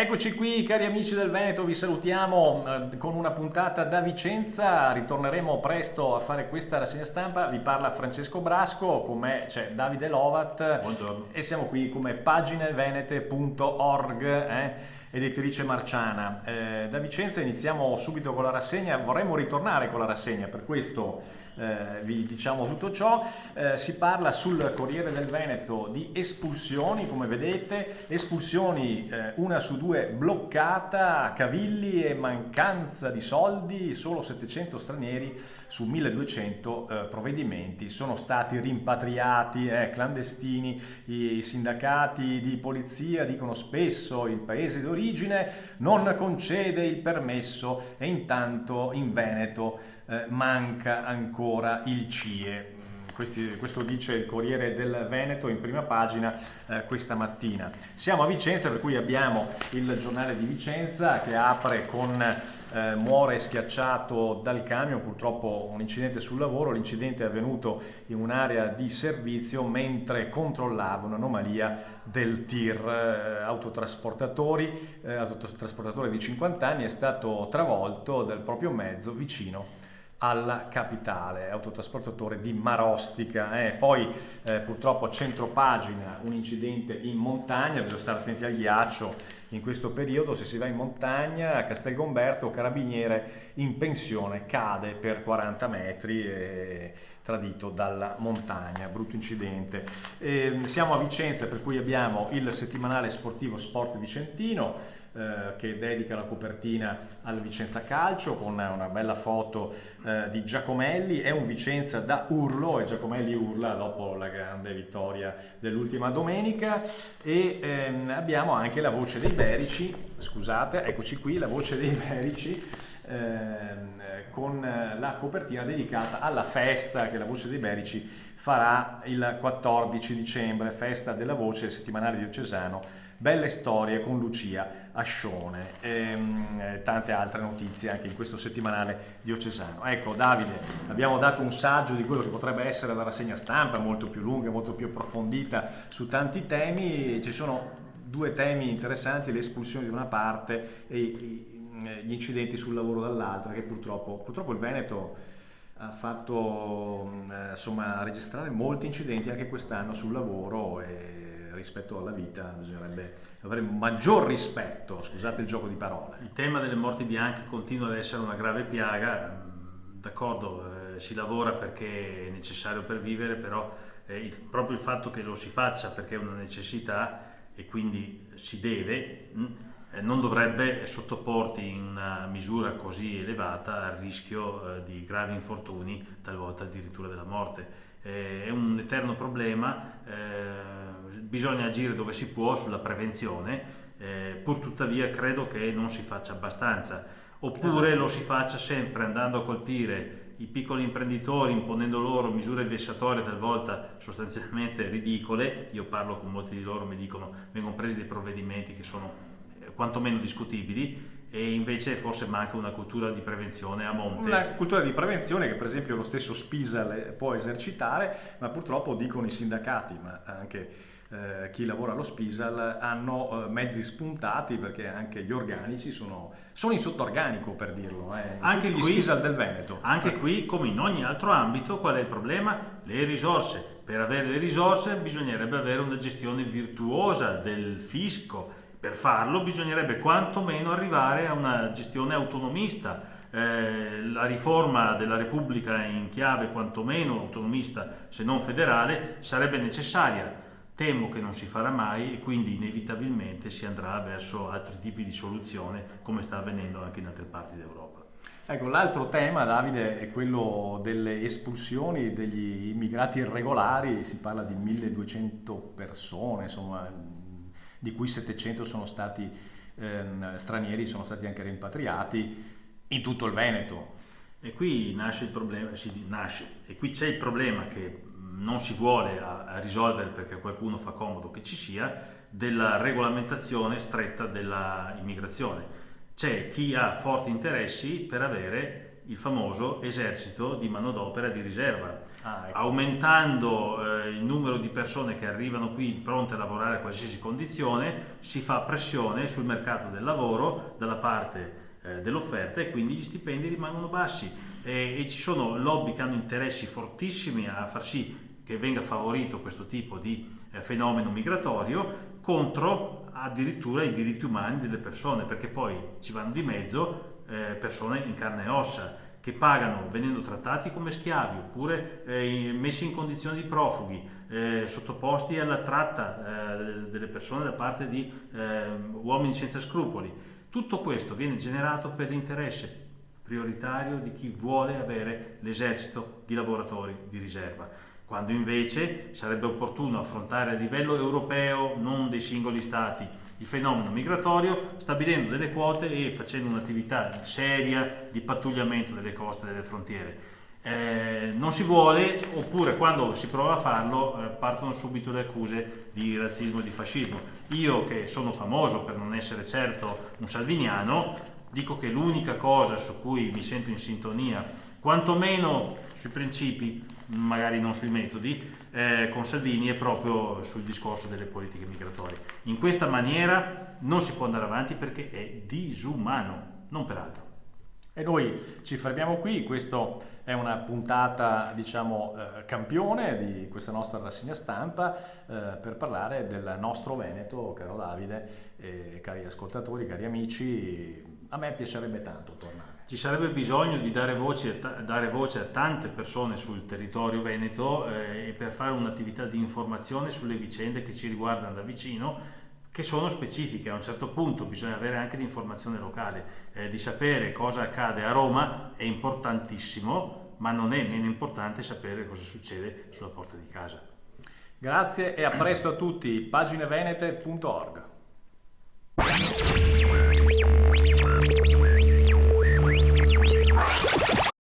Eccoci qui, cari amici del Veneto, vi salutiamo con una puntata da Vicenza. Ritorneremo presto a fare questa rassegna stampa. Vi parla Francesco Brasco, con me c'è Davide Lovat Buongiorno. e siamo qui come paginevenete.org, editrice marciana. Da Vicenza iniziamo subito con la rassegna. Vorremmo ritornare con la rassegna, per questo vi diciamo tutto ciò. Si parla sul Corriere del Veneto di espulsioni, come vedete, espulsioni una su due bloccata, cavilli e mancanza di soldi. Solo 700 stranieri su 1200 provvedimenti sono stati rimpatriati, clandestini. I sindacati di polizia dicono spesso il paese d'origine non concede il permesso e intanto in Veneto manca ancora il CIE. Questo dice il Corriere del Veneto in prima pagina questa mattina. Siamo a Vicenza, per cui abbiamo il giornale di Vicenza che apre con muore schiacciato dal camion, purtroppo un incidente sul lavoro. L'incidente è avvenuto in un'area di servizio mentre controllava un'anomalia del TIR. Autotrasportatore di 50 anni è stato travolto dal proprio mezzo vicino alla capitale, autotrasportatore di Marostica. Poi purtroppo centropagina, un incidente in montagna. Bisogna stare attenti al ghiaccio in questo periodo. Se si va in montagna, a Castelgomberto, carabiniere in pensione cade per 40 metri tradito dalla montagna. Brutto incidente. Siamo a Vicenza, per cui abbiamo il settimanale sportivo Sport Vicentino che dedica la copertina al Vicenza Calcio con una bella foto di Giacomelli. È un Vicenza da urlo e Giacomelli urla dopo la grande vittoria dell'ultima domenica. E abbiamo anche la voce dei Berici, scusate, eccoci qui, la voce dei Berici con la copertina dedicata alla festa che la voce dei Berici farà il 14 dicembre, festa della voce, il settimanale diocesano. Belle storie con Lucia Ascione e tante altre notizie anche in questo settimanale diocesano. Ecco Davide, abbiamo dato un saggio di quello che potrebbe essere la rassegna stampa, molto più lunga, molto più approfondita su tanti temi. Ci sono due temi interessanti: le espulsioni da una parte e gli incidenti sul lavoro dall'altra, che purtroppo il Veneto ha fatto registrare molti incidenti anche quest'anno sul lavoro, e rispetto alla vita bisognerebbe avere maggior rispetto, scusate il gioco di parole. Il tema delle morti bianche continua ad essere una grave piaga. D'accordo, si lavora perché è necessario per vivere, però proprio il fatto che lo si faccia perché è una necessità e quindi si deve, non dovrebbe sottoporti in una misura così elevata al rischio di gravi infortuni, talvolta addirittura della morte. È un eterno problema, bisogna agire dove si può sulla prevenzione, pur tuttavia credo che non si faccia abbastanza, oppure lo si faccia sempre andando a colpire i piccoli imprenditori, imponendo loro misure vessatorie talvolta sostanzialmente ridicole. Io parlo con molti di loro, mi dicono vengono presi dei provvedimenti che sono quantomeno discutibili, e invece forse manca una cultura di prevenzione a monte. Una cultura di prevenzione che per esempio lo stesso Spisal può esercitare, ma purtroppo dicono i sindacati, ma anche chi lavora allo Spisal, hanno mezzi spuntati, perché anche gli organici sono in sottorganico, per dirlo, anche gli qui, Spisal del Veneto. Anche qui, come in ogni altro ambito, qual è il problema? Le risorse. Per avere le risorse bisognerebbe avere una gestione virtuosa del fisco. Per farlo bisognerebbe quantomeno arrivare a una gestione autonomista. La riforma della Repubblica in chiave quantomeno autonomista, se non federale, sarebbe necessaria. Temo che non si farà mai e quindi inevitabilmente si andrà verso altri tipi di soluzione, come sta avvenendo anche in altre parti d'Europa. Ecco, l'altro tema, Davide, è quello delle espulsioni degli immigrati irregolari. Si parla di 1200 persone, insomma, di cui 700 sono stati stranieri, sono stati anche rimpatriati in tutto il Veneto. E qui nasce il problema, e qui c'è il problema che non si vuole a risolvere perché a qualcuno fa comodo che ci sia, della regolamentazione stretta della immigrazione. C'è chi ha forti interessi per avere il famoso esercito di manodopera di riserva. Ecco. Aumentando il numero di persone che arrivano qui pronte a lavorare a qualsiasi condizione, si fa pressione sul mercato del lavoro dalla parte dell'offerta e quindi gli stipendi rimangono bassi e ci sono lobby che hanno interessi fortissimi a far sì che venga favorito questo tipo di fenomeno migratorio contro addirittura i diritti umani delle persone, perché poi ci vanno di mezzo persone in carne e ossa che pagano venendo trattati come schiavi oppure messi in condizioni di profughi, sottoposti alla tratta delle persone da parte di uomini senza scrupoli. Tutto questo viene generato per l'interesse prioritario di chi vuole avere l'esercito di lavoratori di riserva, quando invece sarebbe opportuno affrontare a livello europeo, non dei singoli stati, il fenomeno migratorio, stabilendo delle quote e facendo un'attività seria di pattugliamento delle coste e delle frontiere. Non si vuole, oppure quando si prova a farlo partono subito le accuse di razzismo e di fascismo. Io, che sono famoso per non essere certo un salviniano, dico che l'unica cosa su cui mi sento in sintonia, quantomeno sui principi, magari non sui metodi, con Salvini, è proprio sul discorso delle politiche migratorie. In questa maniera non si può andare avanti perché è disumano, non per altro. E noi ci fermiamo qui, questa è una puntata, diciamo, campione di questa nostra rassegna stampa per parlare del nostro Veneto, caro Davide, cari ascoltatori, cari amici. A me piacerebbe tanto tornare. Ci sarebbe bisogno di dare voce a tante persone sul territorio veneto e per fare un'attività di informazione sulle vicende che ci riguardano da vicino, che sono specifiche. A un certo punto bisogna avere anche l'informazione locale, di sapere cosa accade a Roma è importantissimo, ma non è meno importante sapere cosa succede sulla porta di casa. Grazie e a presto a tutti, paginevenete.org.